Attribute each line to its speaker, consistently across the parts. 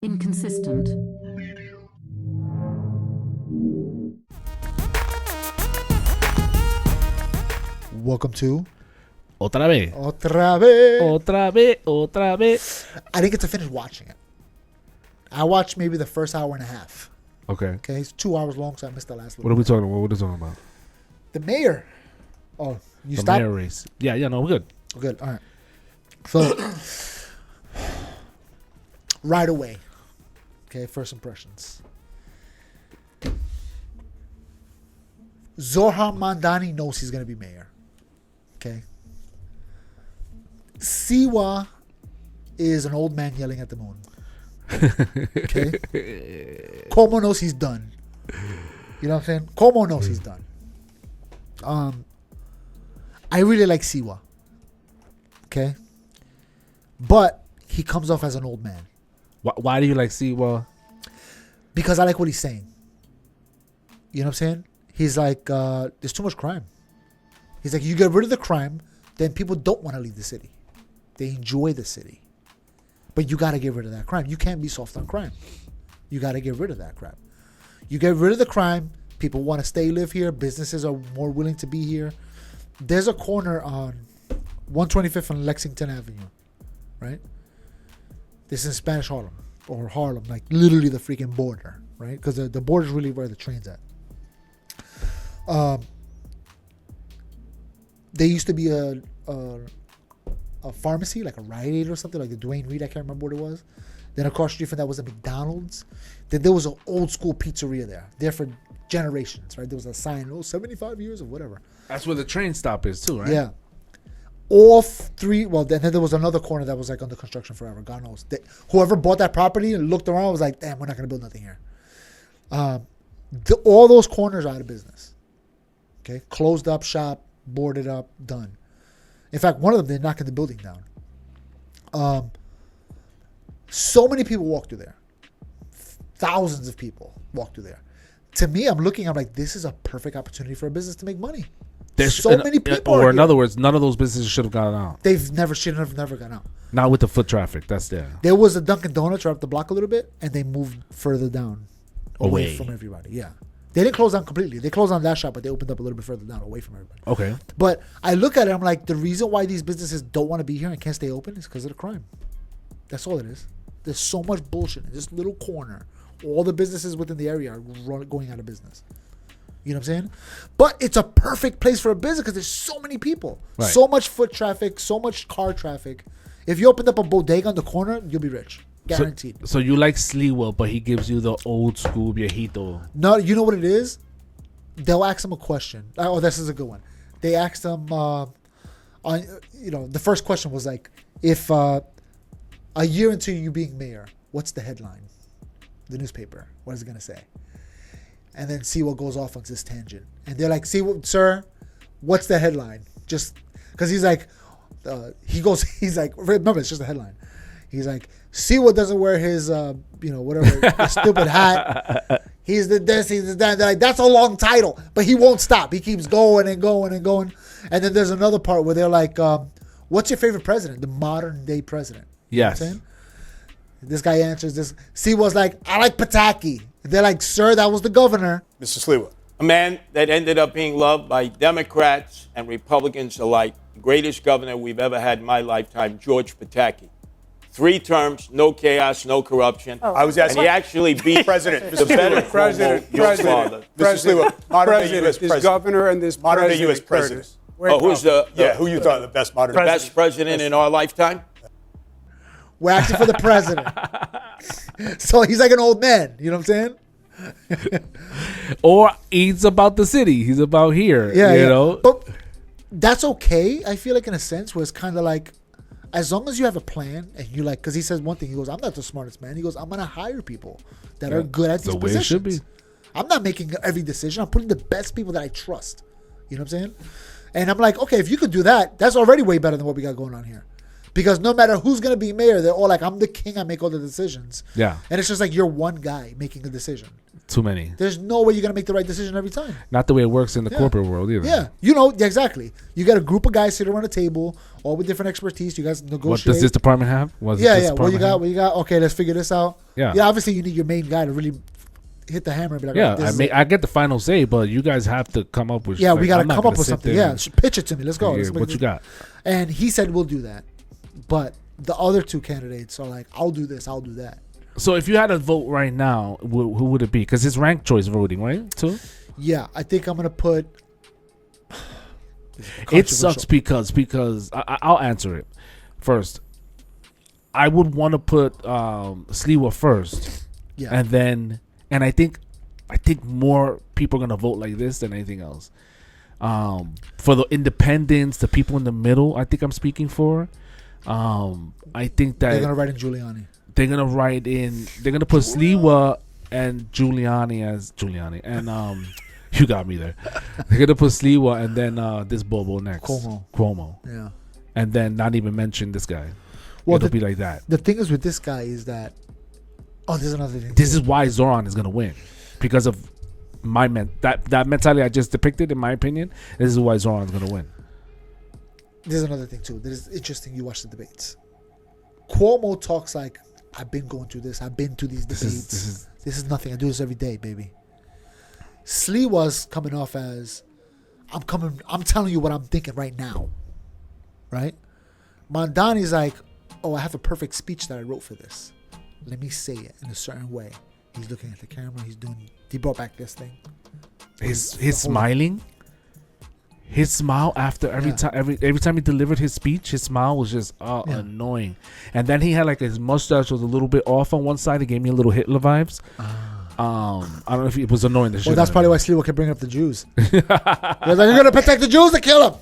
Speaker 1: Inconsistent.
Speaker 2: Welcome to
Speaker 3: Otra vez.
Speaker 2: Otra vez.
Speaker 3: Otra vez. Otra vez.
Speaker 2: I didn't get to finish watching it. I watched maybe the first hour and a half.
Speaker 3: Okay.
Speaker 2: Okay, it's 2 hours long, so I missed the last
Speaker 3: What
Speaker 2: little
Speaker 3: are we
Speaker 2: bit.
Speaker 3: talking about? What are we talking about?
Speaker 2: The mayor. Oh, you
Speaker 3: The
Speaker 2: stopped?
Speaker 3: Mayor Race. Yeah, no, we're good.
Speaker 2: Good. All right. So, right away. Okay, first impressions. Zohran Mamdani knows he's going to be mayor. Okay. Siwa is an old man yelling at the moon. Okay. Cuomo knows he's done. You know what I'm saying? Cuomo knows he's done. I really like Siwa. Okay. But he comes off as an old man.
Speaker 3: Why do you like Siwa?
Speaker 2: Because I like what he's saying. You know what I'm saying? He's like, there's too much crime. He's like, you get rid of the crime, then people don't want to leave the city. They enjoy the city. But you got to get rid of that crime. You can't be soft on crime. You got to get rid of that crap. You get rid of the crime, people want to stay live here. Businesses are more willing to be here. There's a corner on 125th and Lexington Avenue, right? This is in Spanish Harlem, or Harlem, like literally the freaking border, right? Because the border is really where the train's at. There used to be a pharmacy, like a Rite Aid or something, like the Dwayne Reed, I can't remember what it was. Then across the street from that was a McDonald's. Then there was an old school pizzeria there for generations, right? There was a sign, 75 years or whatever.
Speaker 3: That's where the train stop is too, right?
Speaker 2: Yeah. All three, well, then there was another corner that was like under construction forever. God knows. Whoever bought that property and looked around was like, damn, we're not going to build nothing here. All those corners are out of business. Okay? Closed up shop, boarded up, done. In fact, one of them, they're knocking the building down. So many people walk through there. Thousands of people walk through there. To me, I'm like, this is a perfect opportunity for a business to make money. There's so many people.
Speaker 3: Or in other words, none of those businesses should have gone out.
Speaker 2: Should have never gone out.
Speaker 3: Not with the foot traffic. That's there.
Speaker 2: There was a Dunkin' Donuts right up the block a little bit, and they moved further down, away
Speaker 3: Away.
Speaker 2: from everybody. Yeah, they didn't close down completely. They closed down that shop, but they opened up a little bit further down, away from everybody.
Speaker 3: Okay.
Speaker 2: But I look at it, I'm like, the reason why these businesses don't want to be here and can't stay open is because of the crime. That's all it is. There's so much bullshit in this little corner. All the businesses within the area are going out of business. You know what I'm saying? But it's a perfect place for a business because there's so many people.
Speaker 3: Right.
Speaker 2: So much foot traffic, so much car traffic. If you opened up a bodega on the corner, you'll be rich. Guaranteed.
Speaker 3: So you like Sliwa, but he gives you the old school viejito.
Speaker 2: No, you know what it is? They'll ask him a question. Oh, this is a good one. They asked him, the first question was like, if a year into you being mayor, what's the headline? The newspaper. What is it going to say? And then Siwa goes off on this tangent. And they're like, sir, what's the headline? Just because he's like, he's like, remember, it's just a headline. He's like, Siwa doesn't wear his, whatever, his stupid hat. He's the this, he's the that. They're like, that's a long title. But he won't stop. He keeps going and going and going. And then there's another part where they're like, what's your favorite president? The modern day president. You know what I'm
Speaker 3: Yes.
Speaker 2: saying? This guy answers this. Siwa's like, I like Pataki. They're like, sir, that was the governor.
Speaker 4: Mr. Sliwa.
Speaker 5: A man that ended up being loved by Democrats and Republicans alike. The greatest governor we've ever had in my lifetime, George Pataki. 3 terms, no chaos, no corruption.
Speaker 4: I was asking.
Speaker 5: And he actually beat
Speaker 4: President.
Speaker 5: the better
Speaker 6: President.
Speaker 5: your father.
Speaker 4: Mr. Sliwa, modern day U.S.
Speaker 6: This
Speaker 4: president.
Speaker 6: governor and this
Speaker 4: Modern day
Speaker 6: president,
Speaker 4: U.S. president.
Speaker 6: Curtis.
Speaker 5: Oh, who's the
Speaker 4: Who you thought the best modern
Speaker 5: best president in our lifetime?
Speaker 2: We're acting for the president. So he's like an old man. You know what I'm saying?
Speaker 3: Or he's about the city. He's about here.
Speaker 2: Yeah,
Speaker 3: you know?
Speaker 2: But that's okay. I feel like in a sense where it's kind of like, as long as you have a plan and you like, because he says one thing, he goes, I'm not the smartest man. He goes, I'm going to hire people that are good at these
Speaker 3: the way it
Speaker 2: positions.
Speaker 3: should be.
Speaker 2: I'm not making every decision. I'm putting the best people that I trust. You know what I'm saying? And I'm like, okay, if you could do that, that's already way better than what we got going on here. Because no matter who's going to be mayor, they're all like, I'm the king, I make all the decisions.
Speaker 3: Yeah.
Speaker 2: And it's just like you're one guy making a decision.
Speaker 3: Too many.
Speaker 2: There's no way you're going to make the right decision every time.
Speaker 3: Not the way it works in the corporate world either.
Speaker 2: Yeah. You know, exactly. You got a group of guys sitting around a table, all with different expertise. You guys negotiate.
Speaker 3: What does this department have?
Speaker 2: What you got? Okay, let's figure this out.
Speaker 3: Yeah.
Speaker 2: Yeah, obviously you need your main guy to really hit the hammer and be like,
Speaker 3: yeah, I get the final say, but you guys have to come up with.
Speaker 2: Yeah, we got to come up with something. Yeah, pitch it to me. Let's go.
Speaker 3: Yeah, what you got?
Speaker 2: And he said we'll do that, but the other two candidates are like, I'll do this, I'll do that.
Speaker 3: So if you had a vote right now, who would it be? Because it's ranked choice voting, right? Too.
Speaker 2: Yeah, I think I'm gonna put.
Speaker 3: It sucks because I'll answer it first. I would want to put Sliwa first,
Speaker 2: yeah,
Speaker 3: and I think more people are gonna vote like this than anything else. For the independents, the people in the middle, I think I'm speaking for. I think that
Speaker 2: they're gonna write in Giuliani.
Speaker 3: They're gonna put Sliwa and Giuliani as Giuliani, and you got me there. They're gonna put Sliwa and then this Bobo next. Cuomo.
Speaker 2: Yeah.
Speaker 3: And then not even mention this guy.
Speaker 2: Well,
Speaker 3: it'll be like that.
Speaker 2: The thing is with this guy is that there's another thing.
Speaker 3: This is why Zohran is gonna win, because of that mentality I just depicted. In my opinion, this is why Zohran is gonna win.
Speaker 2: There's another thing too that is interesting. You watch the debates. Cuomo talks like, I've been going through this. I've been to these debates. This is nothing. I do this every day, baby. Sliwa's coming off as, I'm telling you what I'm thinking right now. Right? Mamdani's like, I have a perfect speech that I wrote for this. Let me say it in a certain way. He's looking at the camera. He brought back this thing.
Speaker 3: His smiling. His smile after every time he delivered his speech, his smile was just annoying. And then he had like his mustache was a little bit off on one side. It gave me a little Hitler vibes. I don't know if it was annoying.
Speaker 2: Well, that's probably why Siwa kept bringing up the Jews. He was like, you're going to protect the Jews to kill them.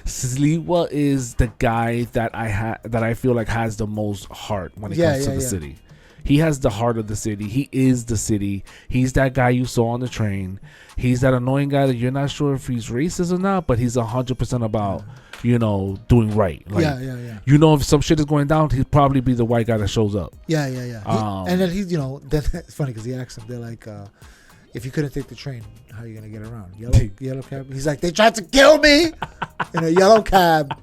Speaker 3: Sliwa is the guy that I feel like has the most heart when it comes to the city. He has the heart of the city. He is the city. He's that guy you saw on the train. He's that annoying guy that you're not sure if he's racist or not, but he's 100% about, doing right. Like, if some shit is going down, he'd probably be the white guy that shows up.
Speaker 2: Yeah. And then he's, then it's funny because he asked him, they're like, if you couldn't take the train, how are you going to get around? Yellow cab? He's like, they tried to kill me in a yellow cab.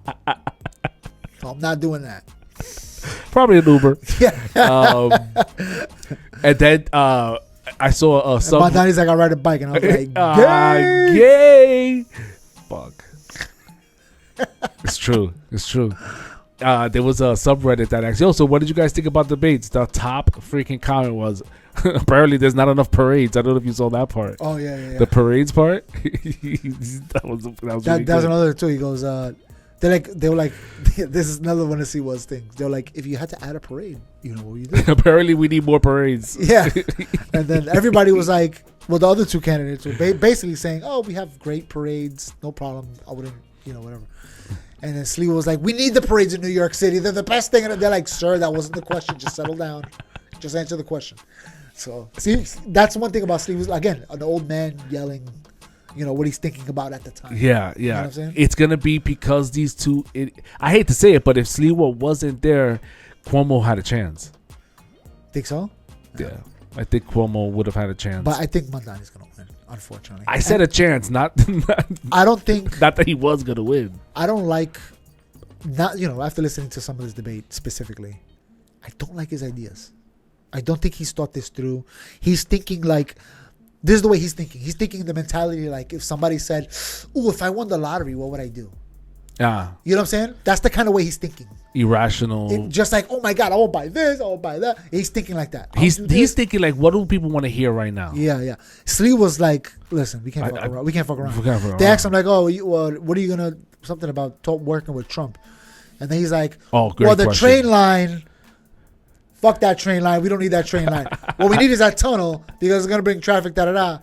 Speaker 2: So I'm not doing that.
Speaker 3: Probably an Uber.
Speaker 2: Yeah.
Speaker 3: And then I saw a sub.
Speaker 2: Mamdani's like, I ride a bike, and I was like,
Speaker 3: gay. Fuck. It's true. There was a subreddit that asked, so what did you guys think about debates? The top freaking comment was, apparently there's not enough parades. I don't know if you saw that part.
Speaker 2: Oh yeah.
Speaker 3: The parades part. that was really
Speaker 2: that's another too. He goes, they were like, this is another one of Siwa's things. They were like, if you had to add a parade, what would you do?
Speaker 3: Apparently we need more parades.
Speaker 2: Yeah. And then everybody was like, well, the other two candidates were basically saying, we have great parades, no problem. I wouldn't, whatever. And then Sliwa was like, we need the parades in New York City. They're the best thing. And they're like, sir, that wasn't the question. Just settle down. Just answer the question. So, see, that's one thing about Sliwa. Again, an old man yelling, what he's thinking about at the time.
Speaker 3: Yeah.
Speaker 2: You know what I'm saying?
Speaker 3: It's going to be because these two, I hate to say it, but if Sliwa wasn't there, Cuomo had a chance.
Speaker 2: Think so?
Speaker 3: Yeah. I think Cuomo would have had a chance.
Speaker 2: But I think Mamdani's going to win, unfortunately.
Speaker 3: I said a chance, not
Speaker 2: I don't think...
Speaker 3: Not that he was going to win.
Speaker 2: I don't like... after listening to some of this debate specifically, I don't like his ideas. I don't think he's thought this through. He's thinking like... This is the way he's thinking. He's thinking the mentality like if somebody said, if I won the lottery, what would I do?
Speaker 3: Yeah.
Speaker 2: You know what I'm saying? That's the kind of way he's thinking.
Speaker 3: Irrational.
Speaker 2: Just like, oh my God, I will buy this, I will buy that. He's thinking like that.
Speaker 3: He's thinking like, what do people want to hear right now?
Speaker 2: Yeah. Slee was like, listen, we can't fuck around. They asked him like, what are you going to, something about working with Trump. And then he's like, the train line, fuck that train line. We don't need that train line. What we need is that tunnel because it's going to bring traffic, da-da-da.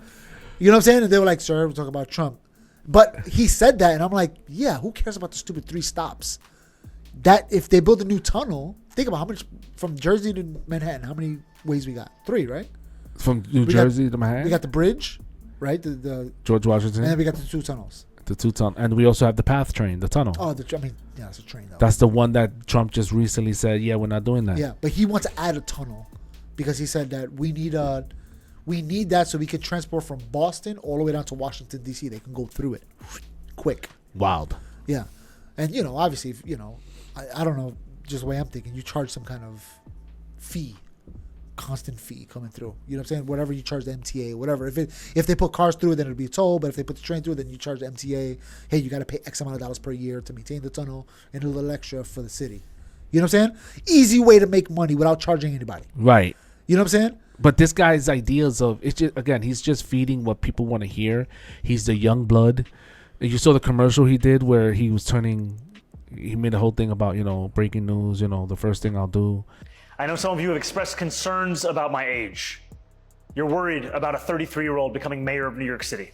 Speaker 2: You know what I'm saying? And they were like, sir, we're talking about Trump. But he said that, and I'm like, yeah, who cares about the stupid 3 stops? That if they build a new tunnel, think about how much from Jersey to Manhattan, how many ways we got? 3, right?
Speaker 3: From New Jersey to Manhattan?
Speaker 2: We got the bridge, right? The
Speaker 3: George Washington.
Speaker 2: And then we got the 2 tunnels.
Speaker 3: The 2 tunnel, and we also have the PATH train, the tunnel.
Speaker 2: Oh, yeah, it's a train though.
Speaker 3: That's the one that Trump just recently said, yeah, we're not doing that.
Speaker 2: Yeah, but he wants to add a tunnel because he said that we need that so we can transport from Boston all the way down to Washington D.C. They can go through it quick.
Speaker 3: Wild.
Speaker 2: Yeah, and obviously, I don't know, just the way I'm thinking, you charge some kind of fee. Constant fee coming through. You know what I'm saying? Whatever you charge the MTA, whatever. If they put cars through it, then it'll be a toll. But if they put the train through it, then you charge the MTA. Hey, you got to pay X amount of dollars per year to maintain the tunnel and a little extra for the city. You know what I'm saying? Easy way to make money without charging anybody.
Speaker 3: Right.
Speaker 2: You know what I'm saying?
Speaker 3: But this guy's ideas of it's just, again, he's just feeding what people want to hear. He's the young blood. You saw the commercial he did where he made a whole thing about, breaking news, the first thing I'll do.
Speaker 1: I know some of you have expressed concerns about my age. You're worried about a 33-year-old becoming mayor of New York City.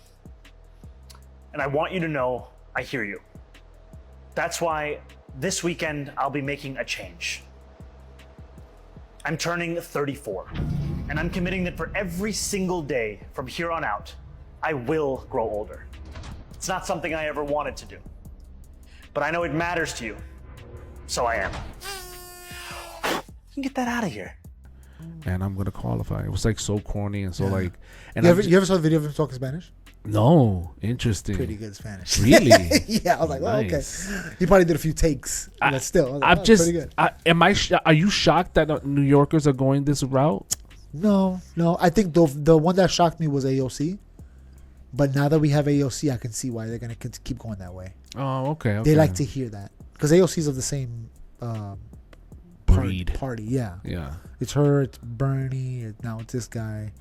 Speaker 1: And I want you to know I hear you. That's why this weekend I'll be making a change. I'm turning 34, and I'm committing that for every single day from here on out, I will grow older. It's not something I ever wanted to do, but I know it matters to you, so I am. You can get that out of here.
Speaker 3: And I'm gonna qualify. It was like so corny and so like. And
Speaker 2: you ever saw the video of him talking Spanish?
Speaker 3: No, interesting.
Speaker 2: Pretty good Spanish.
Speaker 3: Really?
Speaker 2: Yeah, I was like,
Speaker 3: Nice.
Speaker 2: oh, okay. He probably did a few takes, but still, I was like, pretty good.
Speaker 3: Are you shocked that New Yorkers are going this route?
Speaker 2: No. I think the one that shocked me was AOC. But now that we have AOC, I can see why they're gonna keep going that way.
Speaker 3: Oh, okay.
Speaker 2: They like to hear that because AOC's of the same.
Speaker 3: Breed.
Speaker 2: Party, yeah.
Speaker 3: Yeah.
Speaker 2: It's her, it's Bernie, now it's this guy.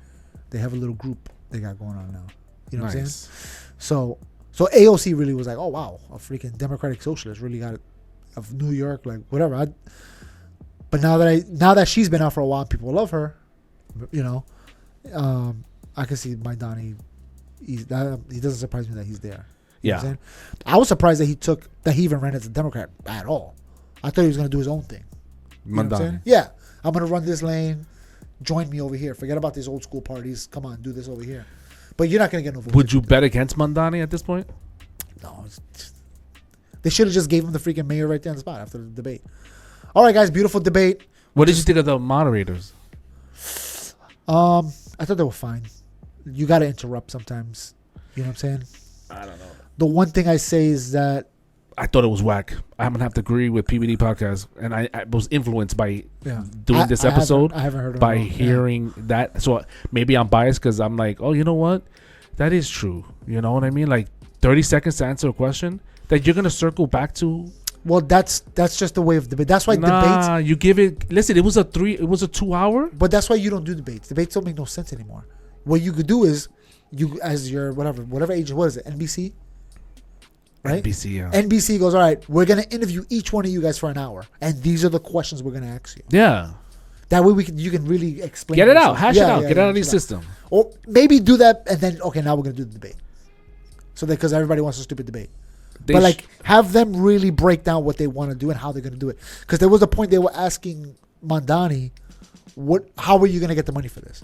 Speaker 2: They have a little group they got going on now. You know what I'm saying? So AOC really was like, oh wow, a freaking Democratic Socialist really got it of New York, like whatever. But now that she's been out for a while, people love her. I can see Mamdani. He doesn't surprise me that he's there. You know what I'm saying? I was surprised that he even ran as a Democrat at all. I thought he was gonna do his own thing. You know what I'm saying? Yeah, I'm gonna run this lane. Join me over here. Forget about these old school parties. Come on, do this over here. But you're not gonna get no votes.
Speaker 3: Would you bet against Mamdani at this point?
Speaker 2: No. They should have just gave him the freaking mayor right there on the spot after the debate. All right, guys, beautiful debate.
Speaker 3: What did you think of the moderators?
Speaker 2: I thought they were fine. You got to interrupt sometimes. You know what I'm saying?
Speaker 3: I don't know.
Speaker 2: The one thing I say is that
Speaker 3: I thought it was whack. I'm gonna have to agree with PBD podcast, and I was influenced by doing this episode.
Speaker 2: I haven't heard
Speaker 3: by hearing that. So maybe I'm biased because I'm like, oh, you know what? That is true. You know what I mean? Like 30 seconds to answer a question that you're gonna circle back to.
Speaker 2: Well, that's just the way of debate. That's why debates.
Speaker 3: You give it. Listen, it was a 2 hour.
Speaker 2: But that's why you don't do debates. Debates don't make no sense anymore. What you could do is as your whatever age. What is it? NBC. Right?
Speaker 3: NBC, yeah.
Speaker 2: NBC goes, all right, we're going to interview each one of you guys for an hour. And these are the questions we're going to ask you.
Speaker 3: Yeah.
Speaker 2: That way you can really explain.
Speaker 3: Get it out. Hash it out. Get it out of your system.
Speaker 2: Or maybe do that and then, okay, now we're going to do the debate. So that because everybody wants a stupid debate. But have them really break down what they want to do and how they're going to do it. Because there was a point they were asking Mamdani, how are you going to get the money for this?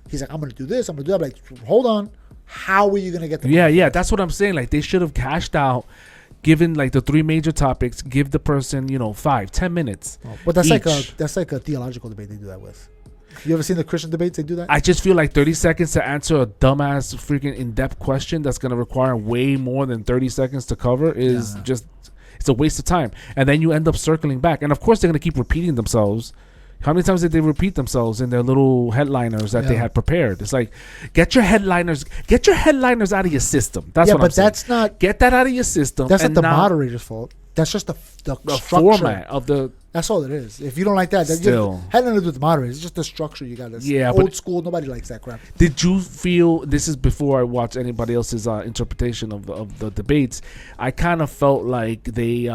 Speaker 2: He's like, I'm going to do this. I'm going to do that. I'm like, hold on. How are you going to get the money?
Speaker 3: Yeah. That's what I'm saying. Like, they should have cashed out, given like the 3 major topics, give the person, 5-10 minutes.
Speaker 2: Oh, but that's like a theological debate they do that with. You ever seen the Christian debates? They do that?
Speaker 3: I just feel like 30 seconds to answer a dumbass freaking in-depth question that's going to require way more than 30 seconds to cover is it's a waste of time. And then you end up circling back. And of course, they're going to keep repeating themselves. How many times did they repeat themselves in their little headliners that they had prepared? It's like, get your headliners out of your system. That's what I'm saying.
Speaker 2: That's not.
Speaker 3: Get that out of your system.
Speaker 2: That's not the moderator's fault. That's just the
Speaker 3: format of the.
Speaker 2: That's all it is. If you don't like that,
Speaker 3: still
Speaker 2: had nothing to do with the moderator. It's just the structure you got. That's old school. Nobody likes that crap.
Speaker 3: Did you feel this is before I watch anybody else's interpretation of the debates? I kind of felt like they.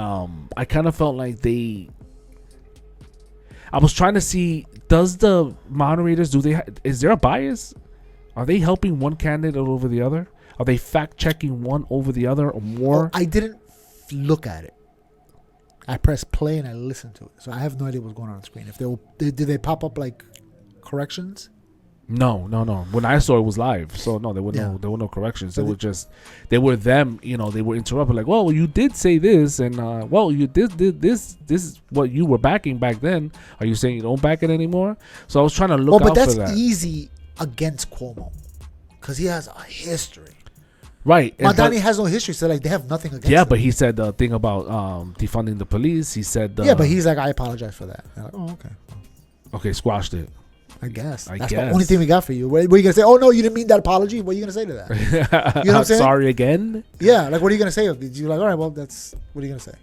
Speaker 3: I was trying to see, does the moderators, is there a bias? Are they helping one candidate over the other? Are they fact checking one over the other or more?
Speaker 2: I didn't look at it. I pressed play and I listened to it. So I have no idea what's going on the screen. If did they pop up like corrections?
Speaker 3: No. When I saw it was live, so no, there were no corrections. They were them. They were interrupted. Like, well, you did say this, and well, you did this. This is what you were backing back then. Are you saying you don't back it anymore? So I was trying to look out for that.
Speaker 2: But that's easy against Cuomo because he has a history.
Speaker 3: Right.
Speaker 2: Mamdani has no history, so like they have nothing against him.
Speaker 3: Yeah, but he said the thing about defunding the police. He said
Speaker 2: yeah, but he's like, I apologize for that. Like, oh, okay.
Speaker 3: Okay, squashed it.
Speaker 2: I guess. That's the only thing we got for you. What are you going to say? Oh, no, you didn't mean that apology? What are you going to say to that? You know what I'm saying?
Speaker 3: Sorry again?
Speaker 2: Yeah, like, what are you going to say? You're like, all right, well, what are you going to say?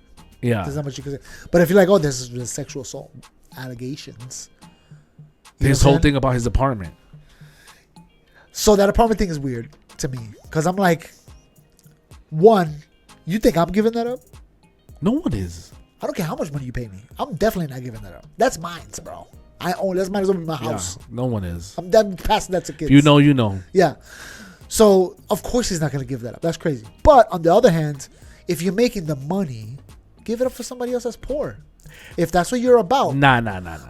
Speaker 3: Yeah.
Speaker 2: There's not much you can say. But if you're like, oh, this is sexual assault allegations.
Speaker 3: His whole thing about his apartment.
Speaker 2: So that apartment thing is weird to me. Because I'm like, one, you think I'm giving that up?
Speaker 3: No one is.
Speaker 2: I don't care how much money you pay me. I'm definitely not giving that up. That's mine, bro. I own. That's might as well be my house.
Speaker 3: Yeah, no one is.
Speaker 2: I'm done passing that to kids.
Speaker 3: You know.
Speaker 2: Yeah. So of course he's not going to give that up. That's crazy. But on the other hand, if you're making the money, give it up for somebody else that's poor. If that's what you're about. Nah.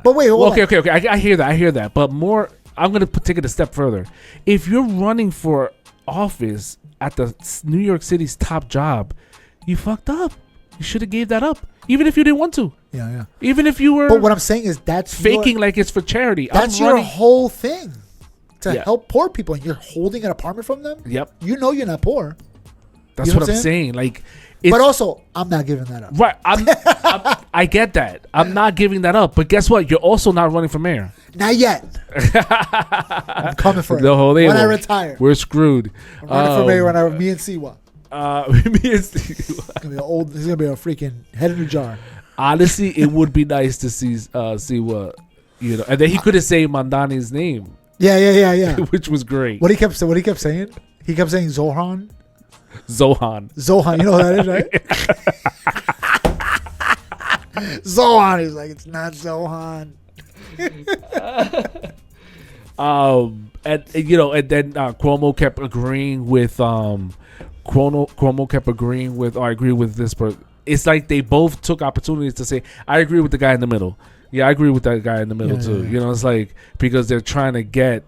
Speaker 2: But wait.
Speaker 3: Okay. I hear that. But more, I'm going to take it a step further. If you're running for office at the New York City's top job, you fucked up. You should have gave that up, even if you didn't want to.
Speaker 2: Yeah.
Speaker 3: Even if you were.
Speaker 2: But what I'm saying is that's
Speaker 3: faking like it's for charity.
Speaker 2: That's your whole thing to help poor people, and you're holding an apartment from them.
Speaker 3: Yep.
Speaker 2: You know you're not poor.
Speaker 3: That's what I'm saying. Like,
Speaker 2: but also, I'm not giving that up.
Speaker 3: Right. I get that. I'm not giving that up. But guess what? You're also not running for mayor.
Speaker 2: Not yet. I'm coming for it.
Speaker 3: When
Speaker 2: I retire,
Speaker 3: we're screwed.
Speaker 2: I'm running for mayor when me and Siwa.
Speaker 3: It's
Speaker 2: gonna be a freaking head in a jar.
Speaker 3: Honestly, it would be nice to see what and then he could have said Mamdani's name.
Speaker 2: Yeah.
Speaker 3: Which was great.
Speaker 2: What he kept saying? He kept saying Zohran.
Speaker 3: Zohan.
Speaker 2: You know what that is, right? Zohan. He's like, it's not Zohan.
Speaker 3: And then Cuomo kept agreeing with Cuomo kept agreeing with, I agree with this person. It's like they both took opportunities to say, I agree with the guy in the middle. Yeah, I agree with that guy in the middle too. Yeah. It's like, because they're trying to get,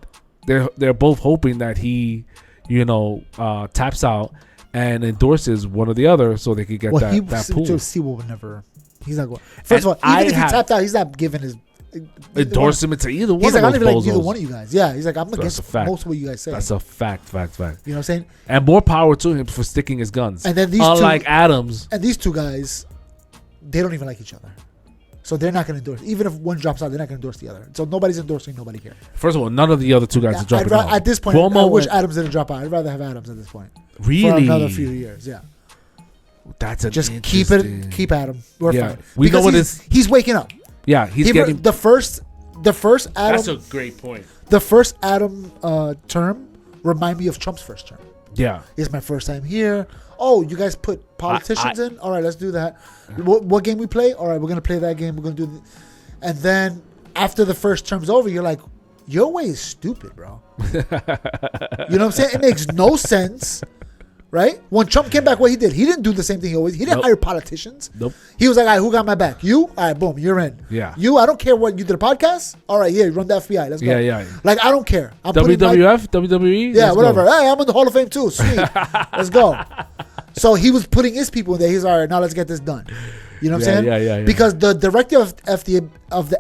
Speaker 3: they're both hoping that he, taps out and endorses one or the other so they could get that pool.
Speaker 2: Siwa would never. He's not going. First of all, even if he tapped out, he's not giving his
Speaker 3: endorsement to either one.
Speaker 2: He's like,
Speaker 3: of
Speaker 2: I'm
Speaker 3: those
Speaker 2: not even like either one of you guys. Yeah, he's like, I'm against most of what you guys say.
Speaker 3: That's a fact.
Speaker 2: You know what I'm saying?
Speaker 3: And more power to him for sticking his guns.
Speaker 2: And then
Speaker 3: unlike Adams.
Speaker 2: And these two guys, they don't even like each other. So they're not going to endorse. Even if one drops out, they're not going to endorse the other. So nobody's endorsing nobody here.
Speaker 3: First of all, none of the other two guys are dropping out.
Speaker 2: At this point, I wish Adams didn't drop out. I'd rather have Adams at this point.
Speaker 3: Really?
Speaker 2: For another few years, yeah.
Speaker 3: That's a
Speaker 2: just keep Adam. We're fine.
Speaker 3: We know what is.
Speaker 2: He's waking up.
Speaker 3: Yeah, he's getting
Speaker 2: the first Adam.
Speaker 3: That's a great point.
Speaker 2: The first Adam term remind me of Trump's first term.
Speaker 3: Yeah,
Speaker 2: it's my first time here. Oh, you guys put politicians in? All right, let's do that. What game we play? All right, we're gonna play that game. We're gonna do, and then after the first term's over, you're like, your way is stupid, bro. You know what I'm saying? It makes no sense. Right? When Trump came back, what he didn't do the same thing he always. He didn't hire politicians.
Speaker 3: Nope.
Speaker 2: He was like, all right, who got my back? You? All right, boom, you're in.
Speaker 3: Yeah.
Speaker 2: You, I don't care what you did a podcast. All right, yeah, run the FBI. Let's go.
Speaker 3: Yeah.
Speaker 2: Like, I don't care. I'm
Speaker 3: WWF, WWE.
Speaker 2: Yeah, whatever. Hey, I'm in the Hall of Fame too. Sweet. Let's go. So he was putting his people in there. He's all right. Now let's get this done. You know what I'm saying?
Speaker 3: Yeah.
Speaker 2: Because the director of the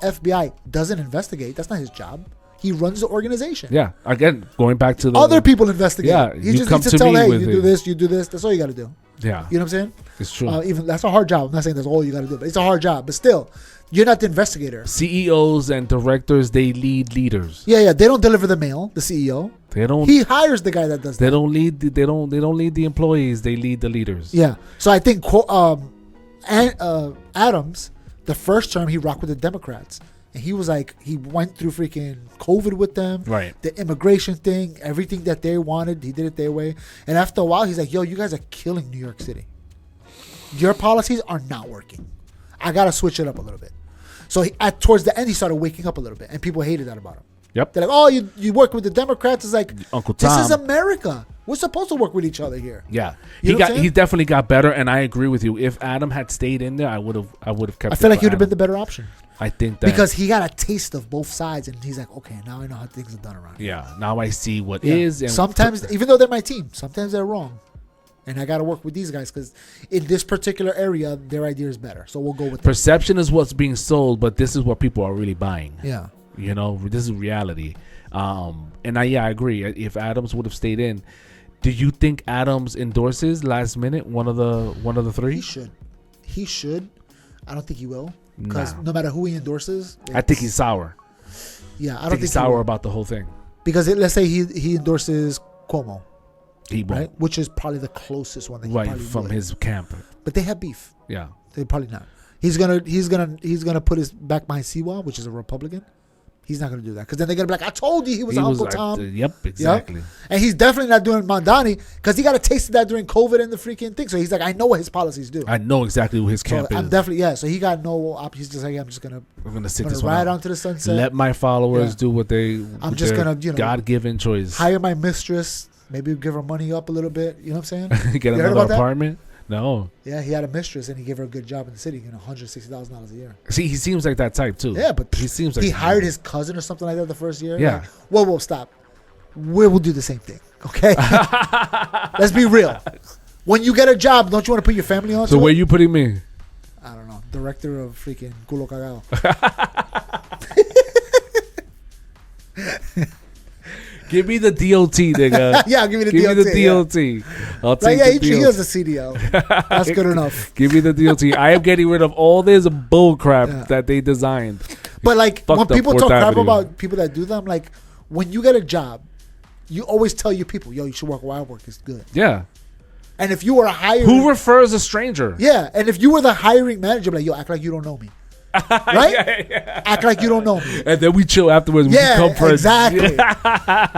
Speaker 2: FBI doesn't investigate. That's not his job. He runs the organization.
Speaker 3: Yeah. Again, going back to the
Speaker 2: other people investigate.
Speaker 3: Yeah.
Speaker 2: He just needs to tell, hey, you do this, you do this. That's all you got to do.
Speaker 3: Yeah.
Speaker 2: You know what I'm saying?
Speaker 3: It's true.
Speaker 2: Even that's a hard job. I'm not saying that's all you got to do, but it's a hard job. But still, you're not the investigator.
Speaker 3: CEOs and directors, they lead leaders.
Speaker 2: Yeah. They don't deliver the mail. The CEO.
Speaker 3: They don't.
Speaker 2: He hires the guy that does.
Speaker 3: They don't lead. They don't lead the employees. They lead the leaders.
Speaker 2: Yeah. So I think Adams, the first term he rocked with the Democrats. And he was like, he went through freaking COVID with them.
Speaker 3: Right.
Speaker 2: The immigration thing, everything that they wanted, he did it their way. And after a while, he's like, yo, you guys are killing New York City. Your policies are not working. I got to switch it up a little bit. So towards the end, he started waking up a little bit. And people hated that about him.
Speaker 3: Yep.
Speaker 2: They're like, oh, you work with the Democrats. It's like,
Speaker 3: Uncle Tom.
Speaker 2: This is America. We're supposed to work with each other here.
Speaker 3: Yeah.
Speaker 2: He
Speaker 3: definitely got better. And I agree with you. If Adam had stayed in there, I would have kept.
Speaker 2: I feel like he would have been the better option.
Speaker 3: I think that
Speaker 2: because he got a taste of both sides, and he's like, okay, now I know how things are done around here.
Speaker 3: Yeah, now I see what
Speaker 2: Yeah.
Speaker 3: is. And
Speaker 2: Sometimes, even though they're my team, sometimes they're wrong. And I got to work with these guys because in this particular area, their idea is better. So we'll go with them.
Speaker 3: perception is what's being sold, but this is what people are really buying.
Speaker 2: Yeah.
Speaker 3: You know, this is reality. And I agree. If Adams would have stayed in, do you think Adams endorses last minute one of the three?
Speaker 2: He should. I don't think he will because
Speaker 3: Nah.
Speaker 2: no matter who he endorses,
Speaker 3: I think he's sour.
Speaker 2: Yeah, I
Speaker 3: I
Speaker 2: don't
Speaker 3: think he's
Speaker 2: he
Speaker 3: sour
Speaker 2: will.
Speaker 3: about the whole thing.
Speaker 2: Because let's say he endorses Cuomo,
Speaker 3: He won't.
Speaker 2: right? Which is probably the closest one that he
Speaker 3: Right
Speaker 2: probably
Speaker 3: from
Speaker 2: would.
Speaker 3: his camp.
Speaker 2: But they have beef.
Speaker 3: Yeah.
Speaker 2: They probably not. He's gonna put his back behind Siwa, which is a Republican. He's not gonna do that because then they're gonna be like, "I told you he was Uncle Tom."
Speaker 3: Yep, exactly.
Speaker 2: And he's definitely not doing Mamdani because he got a taste of that during COVID and the freaking thing. So he's like, "I know what his policies do."
Speaker 3: I know exactly what his
Speaker 2: So
Speaker 3: camp
Speaker 2: I'm
Speaker 3: is.
Speaker 2: definitely So he got no option. He's just like, "I'm just gonna
Speaker 3: Sit this one
Speaker 2: ride
Speaker 3: out.
Speaker 2: onto the sunset.
Speaker 3: Let my followers
Speaker 2: Yeah.
Speaker 3: do what they.
Speaker 2: I'm just
Speaker 3: their
Speaker 2: gonna,
Speaker 3: God-given choice.
Speaker 2: hire my mistress. Maybe give her money up a little bit. You know what I'm saying?
Speaker 3: Get
Speaker 2: You heard
Speaker 3: another
Speaker 2: about that?
Speaker 3: apartment. No.
Speaker 2: Yeah, he had a mistress and he gave her a good job in the city. $160,000 a year.
Speaker 3: See, he seems like that type too.
Speaker 2: Yeah, but
Speaker 3: he seems like
Speaker 2: he hired his cousin or something like that the first year.
Speaker 3: Yeah.
Speaker 2: Like, whoa, stop. We will do the same thing. Okay. Let's be real. When you get a job, don't you want to put your family on?
Speaker 3: So where you putting me?
Speaker 2: I don't know. Director of freaking culo cagado.
Speaker 3: Give me the DOT, nigga.
Speaker 2: Yeah, I'll give you the
Speaker 3: Give
Speaker 2: DOT.
Speaker 3: me the DOT. I'll
Speaker 2: Like,
Speaker 3: take
Speaker 2: yeah,
Speaker 3: the
Speaker 2: he
Speaker 3: DOT.
Speaker 2: has a CDL. That's good enough.
Speaker 3: Give me the DOT. I am getting rid of all this bull crap
Speaker 2: Yeah.
Speaker 3: that they designed.
Speaker 2: But like
Speaker 3: Fucked
Speaker 2: when
Speaker 3: up
Speaker 2: people
Speaker 3: Fourth
Speaker 2: talk crap
Speaker 3: Avenue.
Speaker 2: about people that do them, like when you get a job, you always tell your people, "Yo, you should work where I work. It's good."
Speaker 3: Yeah.
Speaker 2: And if you were a hiring,
Speaker 3: Who refers a stranger?
Speaker 2: yeah, and if you were the hiring manager, be like, "Yo, act like you don't know me." Right? Act like you don't know me.
Speaker 3: And then we chill afterwards. We
Speaker 2: Yeah,
Speaker 3: become friends.
Speaker 2: exactly.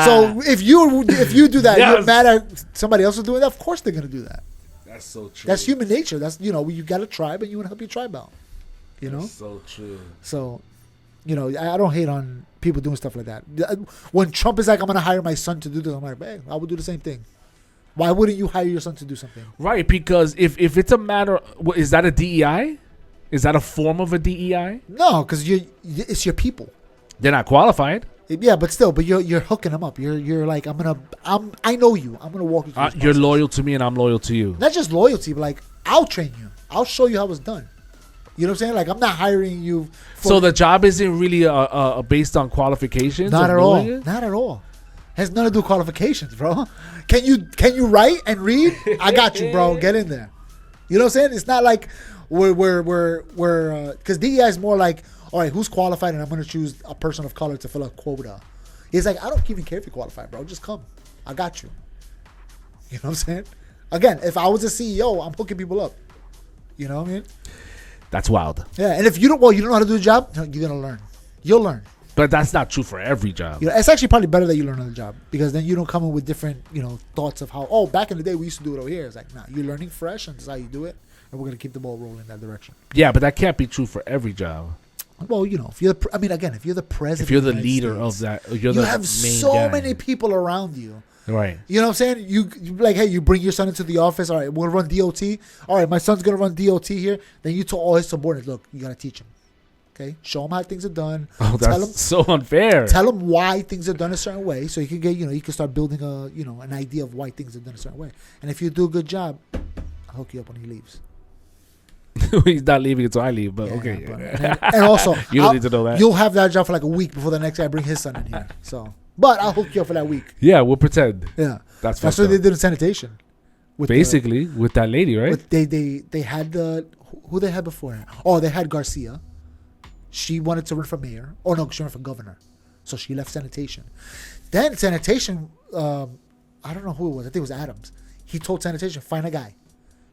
Speaker 2: So if you do that,
Speaker 3: Yes.
Speaker 2: you're mad at somebody else is doing that. Of course they're gonna do that.
Speaker 3: That's so true.
Speaker 2: That's human nature. That's you got a tribe and you want to help your tribe out. You know.
Speaker 3: So true.
Speaker 2: So, I don't hate on people doing stuff like that. When Trump is like, "I'm gonna hire my son to do this," I'm like, "Hey, I would do the same thing." Why wouldn't you hire your son to do something?
Speaker 3: Right, because if it's a matter, is that a DEI? Is that a form of a DEI?
Speaker 2: No, because it's your people.
Speaker 3: They're not qualified.
Speaker 2: Yeah, but still, you're hooking them up. You're like, I know you. I'm gonna walk you through. This
Speaker 3: You're
Speaker 2: process.
Speaker 3: loyal to me, and I'm loyal to you.
Speaker 2: Not just loyalty, but like I'll train you. I'll show you how it's done. You know what I'm saying? Like I'm not hiring you.
Speaker 3: So the job isn't really based on qualifications.
Speaker 2: not
Speaker 3: or
Speaker 2: at all.
Speaker 3: knowing it?
Speaker 2: Not at all. Has nothing to do with qualifications, bro. Can you write and read? I got you, bro. Get in there. You know what I'm saying? It's not like we're because DEI is more like, all right, who's qualified, and I'm gonna choose a person of color to fill a quota. It's like I don't even care if you're qualified, bro. Just come. I got you. You know what I'm saying? Again, if I was a CEO, I'm hooking people up. You know what I mean?
Speaker 3: That's wild.
Speaker 2: Yeah. And if you don't know how to do the job, you're gonna learn. You'll learn.
Speaker 3: But that's not true for every job.
Speaker 2: It's actually probably better that you learn on the job because then you don't come in with different, thoughts of how, back in the day we used to do it over here. It's like, nah, you're learning fresh and this is how you do it. And we're going to keep the ball rolling in that direction.
Speaker 3: Yeah, but that can't be true for every job.
Speaker 2: If you're if you're the president,
Speaker 3: If you're the
Speaker 2: of the United
Speaker 3: leader
Speaker 2: States,
Speaker 3: of that, you're
Speaker 2: you
Speaker 3: the
Speaker 2: have
Speaker 3: main
Speaker 2: so
Speaker 3: guy.
Speaker 2: many people around you.
Speaker 3: Right.
Speaker 2: You know what I'm saying? You like, hey, you bring your son into the office. All right, we'll run DOT. All right, my son's going to run DOT here. Then you tell all his subordinates, look, you got to teach him. Okay? Show him how things are done.
Speaker 3: Oh,
Speaker 2: tell
Speaker 3: that's
Speaker 2: him,
Speaker 3: so unfair.
Speaker 2: Tell him why things are done a certain way, so you can get, you can start building an idea of why things are done a certain way. And if you do a good job, I'll hook you up when he leaves.
Speaker 3: He's not leaving until I leave, but
Speaker 2: Yeah,
Speaker 3: okay.
Speaker 2: but- and also,
Speaker 3: You don't need to know that.
Speaker 2: You'll have that job for like a week before the next guy bring his son in here. So, but I'll hook you up for that week.
Speaker 3: Yeah, we'll pretend.
Speaker 2: Yeah,
Speaker 3: That's
Speaker 2: what
Speaker 3: fucked
Speaker 2: they
Speaker 3: up.
Speaker 2: did in sanitation. With
Speaker 3: Basically, with that lady, right?
Speaker 2: they had who they had before her. Oh, they had Garcia. She wanted to run for mayor. Oh no, she ran for governor. So she left sanitation. Then sanitation, I don't know who it was. I think it was Adams. He told sanitation, find a guy.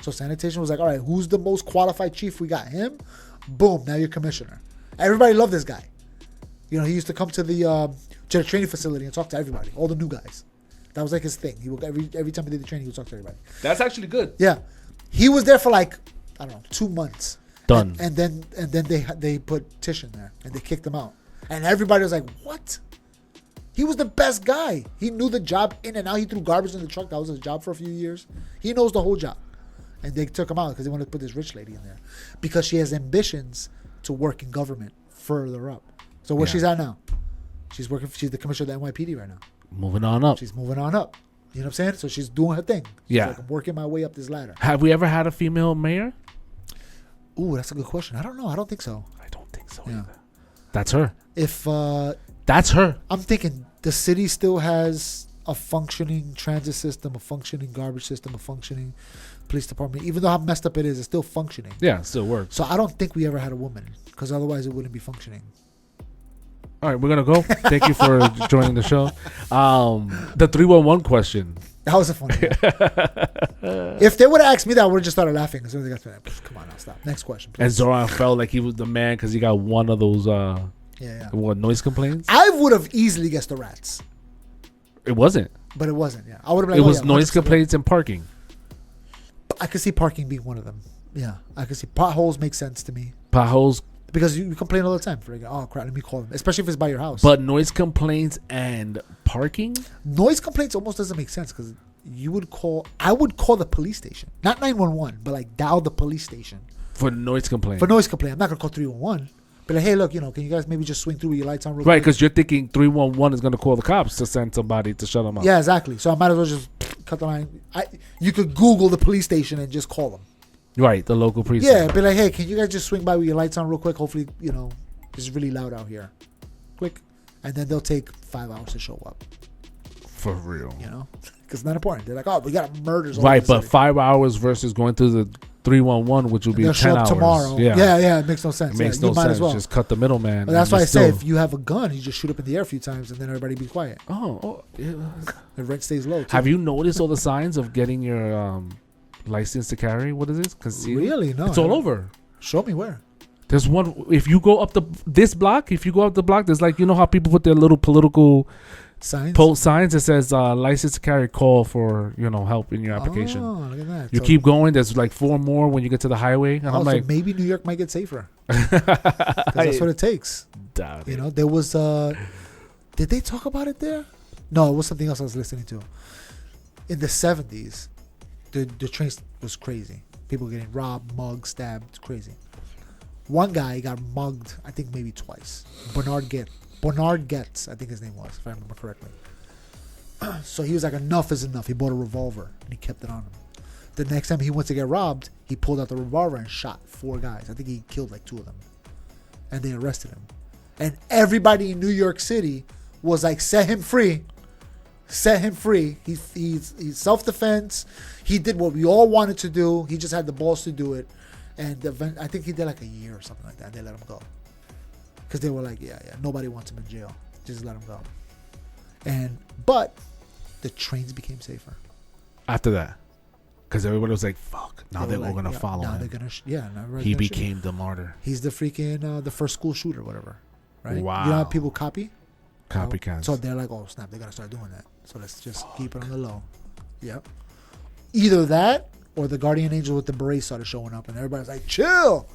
Speaker 2: So sanitation was like, all right, who's the most qualified chief? We got him. Boom, now you're commissioner. Everybody loved this guy. He used to come to the training facility and talk to everybody, all the new guys. That was like his thing. He would every time he did the training, he would talk to everybody.
Speaker 3: That's actually good.
Speaker 2: Yeah, he was there for like, I don't know, 2 months.
Speaker 3: Done.
Speaker 2: And then they put Tish in there and they kicked him out. And everybody was like, what? He was the best guy. He knew the job in and out. He threw garbage in the truck. That was his job for a few years. He knows the whole job. And they took him out because they wanted to put this rich lady in there because she has ambitions to work in government further up. So where
Speaker 3: Yeah.
Speaker 2: she's at now? She's working. She's the commissioner of the NYPD right now.
Speaker 3: Moving on up.
Speaker 2: She's moving on up. You know what I'm saying? So she's doing her thing. She's
Speaker 3: Yeah.
Speaker 2: like, I'm working my way up this ladder.
Speaker 3: Have we ever had a female mayor?
Speaker 2: Ooh, that's a good question. I don't know. I don't think so.
Speaker 3: I don't think so
Speaker 2: Yeah.
Speaker 3: either. That's her.
Speaker 2: If
Speaker 3: That's her.
Speaker 2: I'm thinking the city still has a functioning transit system, a functioning garbage system, a functioning police department. Even though how messed up it is, it's still functioning.
Speaker 3: Yeah, it still works.
Speaker 2: So I don't think we ever had a woman, because otherwise it wouldn't be functioning.
Speaker 3: All right, we're gonna go. Thank you for joining the show. The 311 question.
Speaker 2: That was a funny one. If they would have asked me that, I would have just started laughing as soon as they got to that. Come on, now stop. Next question,
Speaker 3: And
Speaker 2: please.
Speaker 3: Zoran felt like he was the man because he got one of those
Speaker 2: Yeah.
Speaker 3: what noise complaints.
Speaker 2: I would have easily guessed the rats,
Speaker 3: It wasn't.
Speaker 2: but it wasn't. Yeah, I would have. Like,
Speaker 3: It
Speaker 2: oh,
Speaker 3: was
Speaker 2: yeah,
Speaker 3: noise
Speaker 2: 100%
Speaker 3: complaints and parking.
Speaker 2: I could see parking being one of them. Yeah, I could see potholes make sense to me
Speaker 3: Potholes,
Speaker 2: because you complain all the time. For like, oh crap, let me call them, especially if it's by your house.
Speaker 3: but noise complaints and parking.
Speaker 2: Noise complaints almost doesn't make sense because I would call the police station, not 911, but like dial the police station
Speaker 3: For noise complaints.
Speaker 2: for noise complaint. I'm not gonna call 311. But like, hey, look, can you guys maybe just swing through with your lights on real
Speaker 3: Right,
Speaker 2: quick?
Speaker 3: because you're thinking 311 is going to call the cops to send somebody to shut them up.
Speaker 2: Yeah, exactly. So I might as well just cut the line. You could Google the police station and just call them.
Speaker 3: Right, the local precinct.
Speaker 2: Yeah, be like, hey, can you guys just swing by with your lights on real quick? Hopefully, it's really loud out here. Quick. And then they'll take 5 hours to show up,
Speaker 3: For real.
Speaker 2: because it's not important. They're like, oh, we got murders all
Speaker 3: Right,
Speaker 2: over the
Speaker 3: but
Speaker 2: city.
Speaker 3: 5 hours versus going through the 311, which will be
Speaker 2: They'll
Speaker 3: 10
Speaker 2: show up
Speaker 3: hours.
Speaker 2: tomorrow. Yeah, it makes no sense.
Speaker 3: It makes
Speaker 2: you
Speaker 3: no
Speaker 2: might
Speaker 3: sense.
Speaker 2: as well.
Speaker 3: Just cut the middleman.
Speaker 2: But that's
Speaker 3: and
Speaker 2: why I
Speaker 3: you
Speaker 2: say
Speaker 3: still-
Speaker 2: if you have a gun, you just shoot up in the air a few times and then everybody be quiet.
Speaker 3: Yeah.
Speaker 2: The rent stays low. Too.
Speaker 3: Have you noticed all the signs of getting your license to carry? What is it?
Speaker 2: Really? No.
Speaker 3: It's
Speaker 2: I
Speaker 3: all
Speaker 2: haven't.
Speaker 3: over.
Speaker 2: Show me where.
Speaker 3: There's one. If you go up this block, there's like, how people put their little political
Speaker 2: Signs.
Speaker 3: post signs that says license to carry, call for help in your application.
Speaker 2: Oh, look at that.
Speaker 3: You
Speaker 2: So-
Speaker 3: keep going. There's like 4 more when you get to the highway, and I'm
Speaker 2: so
Speaker 3: like,
Speaker 2: maybe New York might get safer. 'Cause that's what it takes.
Speaker 3: doubt it.
Speaker 2: There was did they talk about it there? No, it was something else I was listening to. In the 70s, the train was crazy. People getting robbed, mugged, stabbed. It's crazy. One guy got mugged, I think maybe twice. Bernard Getz, I think his name was, if I remember correctly. So he was like, enough is enough. He bought a revolver and he kept it on him. The next time he went to get robbed, he pulled out the revolver and shot 4 guys. I think he killed like 2 of them. And they arrested him. And everybody in New York City was like, set him free. Set him free. He's self-defense. He did what we all wanted to do. He just had the balls to do it. And I think he did like a year or something like that. They let him go. Because they were like, yeah, nobody wants him in jail. Just let him go. But the trains became safer.
Speaker 3: After that, because everybody was like, "Fuck!" Now
Speaker 2: They
Speaker 3: they're
Speaker 2: were
Speaker 3: all
Speaker 2: like,
Speaker 3: gonna
Speaker 2: yeah,
Speaker 3: follow
Speaker 2: now
Speaker 3: him.
Speaker 2: they're gonna
Speaker 3: He became the martyr.
Speaker 2: He's the freaking the first school shooter, whatever. Right?
Speaker 3: Wow.
Speaker 2: You know how people copy?
Speaker 3: Copycats.
Speaker 2: So they're like, oh snap, they're gonna start doing that. So let's just keep it on the low. Yep. Either that or the guardian angel with the berets started showing up, and everybody's like, chill,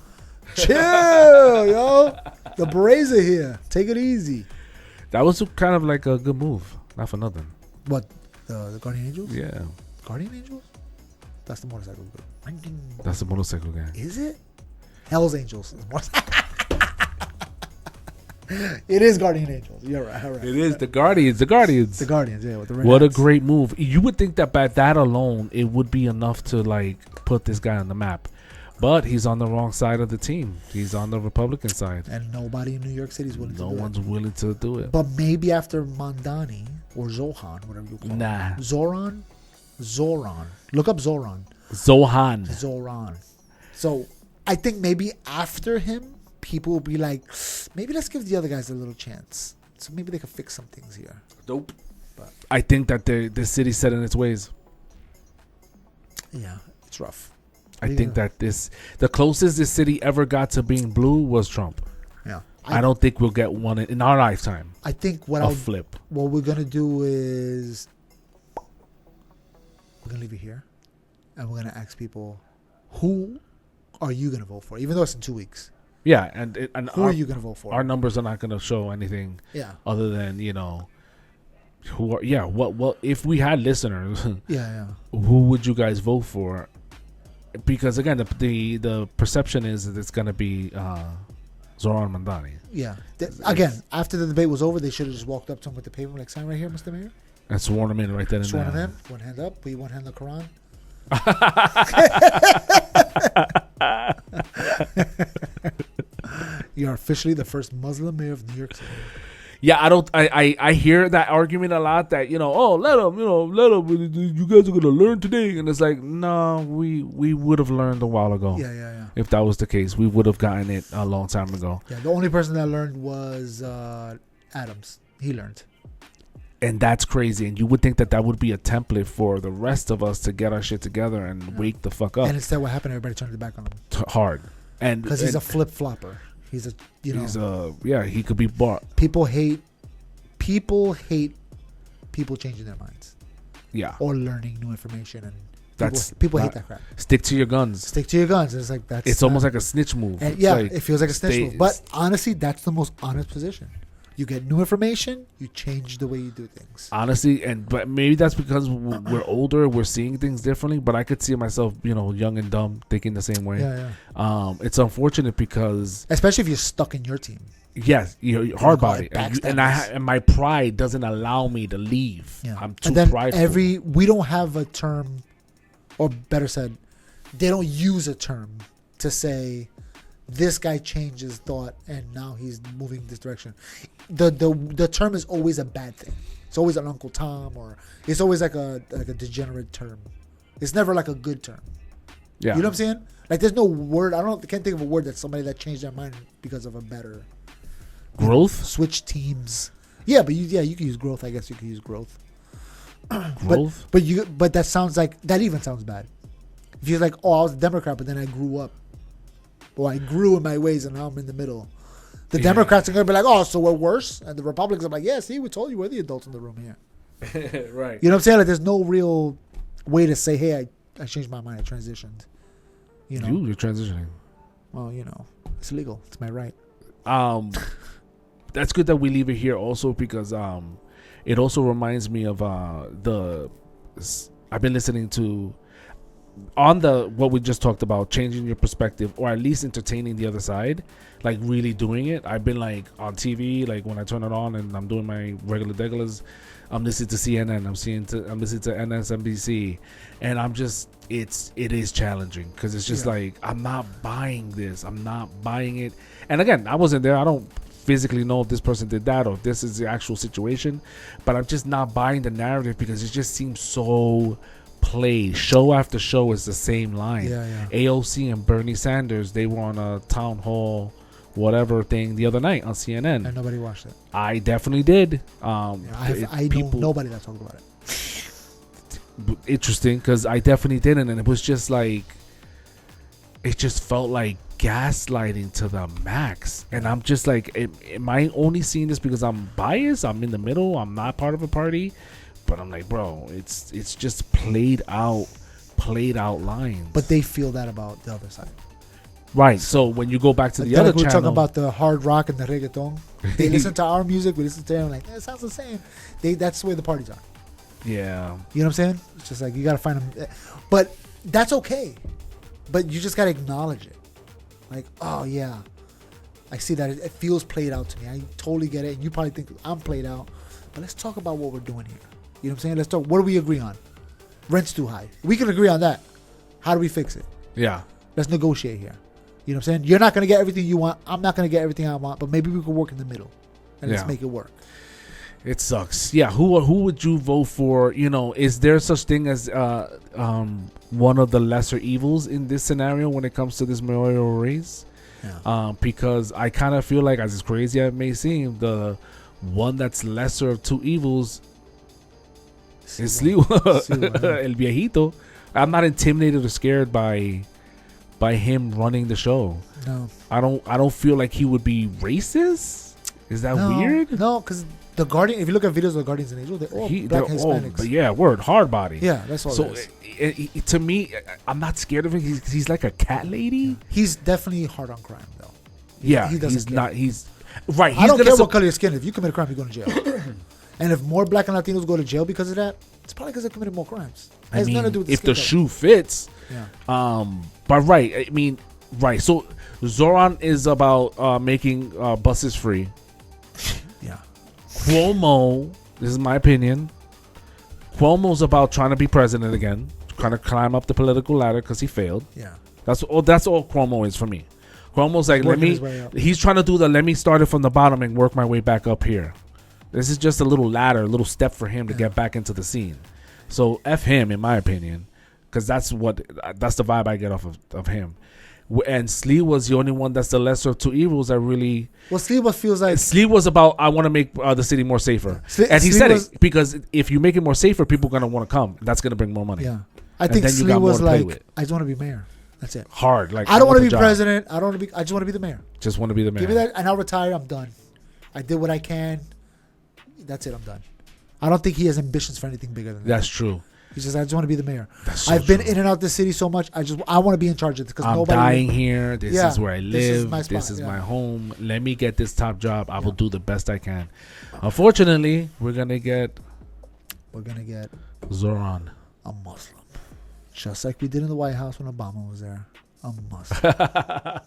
Speaker 2: yo. The berets are here. Take it easy.
Speaker 3: That was kind of like a good move. Not for nothing.
Speaker 2: What? The guardian angels?
Speaker 3: Yeah,
Speaker 2: Guardian angels? That's the motorcycle group.
Speaker 3: that's the motorcycle guy.
Speaker 2: Is it? Hell's Angels. It is Guardian Angels. You're right. All right.
Speaker 3: It is the Guardians. The Guardians.
Speaker 2: The Guardians, yeah. With the red
Speaker 3: What a
Speaker 2: hats.
Speaker 3: great move. You would think that by that alone, it would be enough to like put this guy on the map. But he's on the wrong side of the team. He's on the Republican side.
Speaker 2: And nobody in New York City is willing
Speaker 3: No
Speaker 2: to do
Speaker 3: one's
Speaker 2: it.
Speaker 3: willing to do it.
Speaker 2: But maybe after Mamdani or Zohran, whatever you call
Speaker 3: Nah.
Speaker 2: it. Zohran. Look up Zohran.
Speaker 3: Zohran.
Speaker 2: So I think maybe after him, people will be like, maybe let's give the other guys a little chance. So maybe they could fix some things here.
Speaker 3: Dope. I think that the city's set in its ways.
Speaker 2: Yeah, it's rough.
Speaker 3: I think that the closest this city ever got to being blue was Trump.
Speaker 2: Yeah.
Speaker 3: I don't think we'll get one in our lifetime.
Speaker 2: I think
Speaker 3: A flip.
Speaker 2: what we're gonna do is we're gonna leave it here, and we're gonna ask people, who are you gonna vote for? Even though it's in 2 weeks,
Speaker 3: Yeah, and
Speaker 2: who are you gonna vote for?
Speaker 3: Our numbers are not going to show anything.
Speaker 2: Yeah.
Speaker 3: Other than who are what if we had listeners,
Speaker 2: Yeah.
Speaker 3: who would you guys vote for? Because again, the perception is that it's going to be Zohran Mamdani.
Speaker 2: Yeah. Again, after the debate was over, they should have just walked up to him with the paper, like, sign right here, Mr. Mayor.
Speaker 3: And sworn him in right then and
Speaker 2: Sworn him
Speaker 3: there.
Speaker 2: in. One hand up. Put one hand on the Quran. You are officially the first Muslim mayor of New York City.
Speaker 3: Yeah, I hear that argument a lot that, let them, you guys are going to learn today. And it's like, no, we would have learned a while ago.
Speaker 2: Yeah.
Speaker 3: If that was the case, we would have gotten it a long time ago.
Speaker 2: Yeah, the only person that learned was Adams. He learned.
Speaker 3: And that's crazy. And you would think that would be a template for the rest of us to get our shit together and wake the fuck up.
Speaker 2: And instead what happened, everybody turned their back on him.
Speaker 3: Hard.
Speaker 2: Because he's a flip-flopper. He's a,
Speaker 3: he could be bought.
Speaker 2: People hate people changing their minds.
Speaker 3: Yeah.
Speaker 2: Or learning new information. And
Speaker 3: people
Speaker 2: hate that crap.
Speaker 3: Stick to your guns.
Speaker 2: Stick to your guns. It's like
Speaker 3: it's almost like a snitch move.
Speaker 2: And it feels like a snitch move. But honestly, that's the most honest position. You get new information, you change the way you do things.
Speaker 3: Honestly, but maybe that's because we're older, we're seeing things differently. But I could see myself, young and dumb, thinking the same way.
Speaker 2: Yeah.
Speaker 3: It's unfortunate because,
Speaker 2: especially if you're stuck in your team.
Speaker 3: Yes, you're hard body, and my pride doesn't allow me to leave.
Speaker 2: Yeah.
Speaker 3: I'm too prideful.
Speaker 2: We don't have a term, or better said, they don't use a term to say this guy changed his thought and now he's moving this direction. The term is always a bad thing. It's always an Uncle Tom, or it's always like a degenerate term. It's never like a good term.
Speaker 3: Yeah.
Speaker 2: You know what I'm saying? Like there's no word. I can't think of a word that's somebody that changed their mind because of a better
Speaker 3: growth.
Speaker 2: Switch teams. Yeah, but you can use growth. I guess you can use growth.
Speaker 3: Growth.
Speaker 2: But that sounds like that even sounds bad. If you're like, oh, I was a Democrat, but then I grew up, or I grew in my ways, and now I'm in the middle. The Democrats are gonna be like, oh, so we're worse, and the Republicans are like, yeah, see, we told you we're the adults in the room here.
Speaker 3: Right.
Speaker 2: You know what I'm saying? Like, there's no real way to say, hey, I changed my mind, I transitioned. You're
Speaker 3: transitioning.
Speaker 2: Well, it's legal. It's my right.
Speaker 3: That's good that we leave it here also because it also reminds me of I've been listening to on what we just talked about, changing your perspective or at least entertaining the other side, like really doing it. I've been like on TV, like when I turn it on and I'm doing my regulars, I'm listening to CNN, I'm listening to MSNBC, and I'm just it is challenging because it's just like I'm not buying this, I'm not buying it. And again, I wasn't there, I don't physically know if this person did that or if this is the actual situation, but I'm just not buying the narrative because it just seems so played. Show after show is the same line. AOC and Bernie Sanders, they were on a town hall whatever thing the other night on CNN,
Speaker 2: and nobody watched it.
Speaker 3: I definitely did.
Speaker 2: I know nobody that talked about it.
Speaker 3: Interesting, because I definitely didn't, and it was just like, it just felt like gaslighting to the max. And I'm just like, am I only seeing this because I'm biased? I'm in the middle, I'm not part of a party. But I'm like, bro, it's just played out lines.
Speaker 2: But they feel that about the other side.
Speaker 3: Right. So when you go back to the other channel,
Speaker 2: we're talking about the hard rock and the reggaeton. They listen to our music, we listen to them, like, it sounds the same. That's the way the parties are.
Speaker 3: Yeah.
Speaker 2: You know what I'm saying? It's just like, you got to find them. But that's okay. But you just got to acknowledge it. Like, oh, yeah, I see that. It feels played out to me. I totally get it. And you probably think I'm played out. But let's talk about what we're doing here. You know what I'm saying? Let's talk. What do we agree on? Rent's too high. We can agree on that. How do we fix it?
Speaker 3: Yeah.
Speaker 2: Let's negotiate here. You know what I'm saying? You're not going to get everything you want. I'm not going to get everything I want. But maybe we can work in the middle. And let's make it work.
Speaker 3: It sucks. Yeah. Who would you vote for? Is there such thing as one of the lesser evils in this scenario when it comes to this mayoral race? Yeah. Because I kind of feel like, as crazy as it may seem, the one that's lesser of two evils is Siwa. El viejito. I'm not intimidated or scared by him running the show.
Speaker 2: No.
Speaker 3: I don't feel like he would be racist. Is that weird?
Speaker 2: No, because the Guardian, if you look at videos of the Guardians and Angels, they're all black Hispanics.
Speaker 3: But yeah, hard body.
Speaker 2: Yeah, that's all. So
Speaker 3: to me, I'm not scared of him. He's like a cat lady.
Speaker 2: Yeah. He's definitely hard on crime, though.
Speaker 3: He's not. He's right.
Speaker 2: I don't care what color your skin. If you commit a crime, you're going to jail. And if more black and Latinos go to jail because of that, it's probably because they committed more crimes. It has nothing to do with the
Speaker 3: if
Speaker 2: skin
Speaker 3: the
Speaker 2: color.
Speaker 3: shoe fits.
Speaker 2: Yeah.
Speaker 3: But right. I mean, Right. So Zohran is about making buses free.
Speaker 2: Yeah.
Speaker 3: Cuomo, this is my opinion. Cuomo's about trying to be president again, trying to climb up the political ladder because he failed.
Speaker 2: Yeah.
Speaker 3: That's all Cuomo is for me. Cuomo's like,
Speaker 2: Working his way up.
Speaker 3: he's trying to do let me start it from the bottom and work my way back up here. This is just a little ladder, a little step for him to get back into the scene. So F him, in my opinion, because that's the vibe I get off of him. And Sliwa's the only one that's the lesser of two evils that really.
Speaker 2: Well, Siwa feels like
Speaker 3: Sliwa's about, I want to make the city more safer. And he said it because if you make it more safer, people are going to want to come. That's going to bring more money.
Speaker 2: Yeah. I think Sliwa was like, I just want to be mayor. That's it.
Speaker 3: Hard. Like
Speaker 2: I don't want to be president. I just want to be the mayor.
Speaker 3: Just want to be the mayor.
Speaker 2: Give me that and I'll retire. I'm done. I did what I can. That's it. I'm done. I don't think he has ambitions for anything bigger than that.
Speaker 3: That's true.
Speaker 2: He says, I just want to be the mayor.
Speaker 3: I've
Speaker 2: been in and out the city so much. I want to be in charge of this because
Speaker 3: I'm dying here. This is where I live.
Speaker 2: This is
Speaker 3: my home. Let me get this top job. I will do the best I can. Unfortunately, we're gonna get Zohran,
Speaker 2: a Muslim, just like we did in the White House when Obama was there. A Muslim.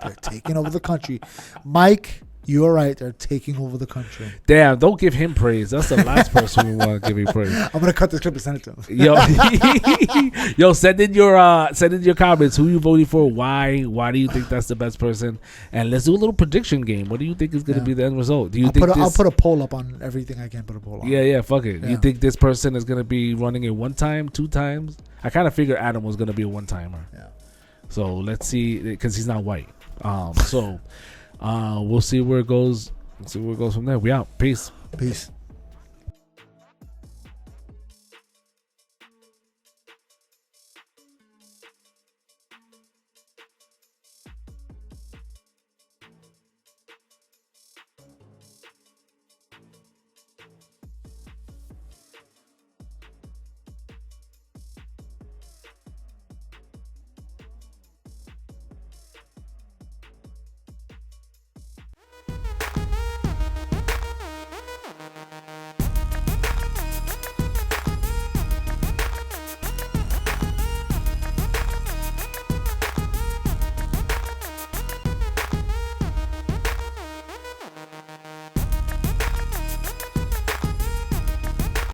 Speaker 2: They're taking over the country. Mike, you're right. They're taking over the country.
Speaker 3: Damn, don't give him praise. That's the last person we want to give you praise.
Speaker 2: I'm gonna cut this clip and send it to him.
Speaker 3: Yo, send in your comments. Who you voting for? Why? Why do you think that's the best person? And let's do a little prediction game. What do you think is going to be the end result? Do you
Speaker 2: I'll put a poll up on everything I can put a poll on.
Speaker 3: Yeah, fuck it.
Speaker 2: Yeah.
Speaker 3: You think this person is going to be running it 1 time, 2 times? I kind of figured Adam was going to be a 1-timer.
Speaker 2: Yeah.
Speaker 3: So let's see, because he's not white. So we'll see where it goes. We'll see where it goes from there. We out. Peace.
Speaker 2: Peace.